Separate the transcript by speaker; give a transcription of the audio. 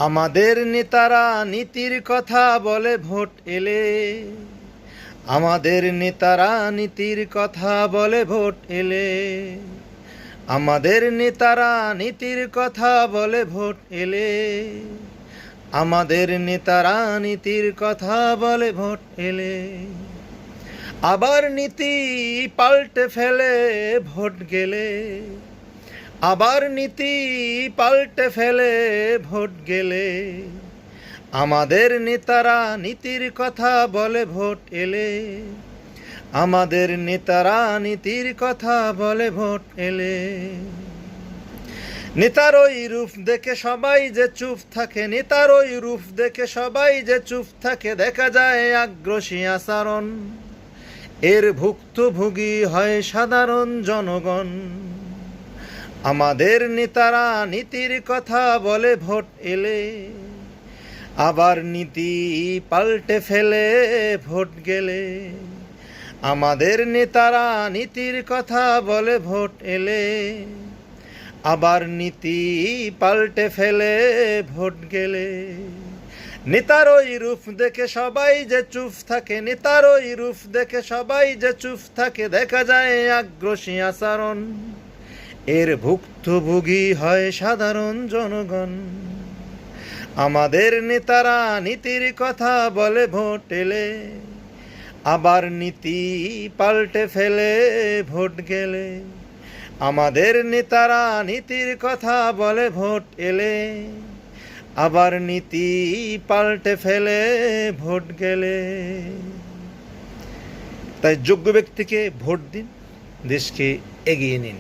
Speaker 1: আমাদের নেতারা নীতির কথা বলে ভোট এলে, আমাদের নেতারা নীতির কথা বলে ভোট এলে, আমাদের নেতারা নীতির কথা বলে ভোট এলে, আমাদের নেতারা নীতির কথা বলে ভোট এলে, আবার নীতি পাল্টে ফেলে ভোট গেলে, আবার নীতি পাল্টে ফেলে ভোট গেলে, আমাদের নেতারা নীতির কথা বলে ভোট এলে, আমাদের নেতারা নীতির কথা বলে ভোট এলে। নেতার ওই রূপ দেখে সবাই যে চুপ থাকে, নেতার ওই রূপ দেখে সবাই যে চুপ থাকে, দেখা যায় আগ্রাসী আচরণ, এর ভুক্তভোগী হয় সাধারণ জনগণ। আমাদের নেতারা নীতির কথা বলে ভোট এলে, আবার নীতি পাল্টে ফেলে ভোট গেলে, আমাদের নেতারা নীতির কথা বলে ভোট এলে, আবার নীতি পাল্টে ফেলে ভোট গেলে। নেতার ওই রূপ দেখে সবাই যে চুপ থাকে, নেতার ওই রূপ দেখে সবাই যে চুপ থাকে, দেখা যায় আগ্রাসী আচরণ, এর ভুক্তভোগী হয় সাধারণ জনগণ। আমাদের নেতারা নীতির কথা বলে ভোট এলে, আবার নীতি পাল্টে ফেলে ভোট গেলে, আমাদের নেতারা নীতির কথা বলে ভোট এলে, আবার নীতি পাল্টে ফেলে ভোট গেলে। তাই যোগ্য ব্যক্তিকে ভোট দিন, দেশকে এগিয়ে নিন।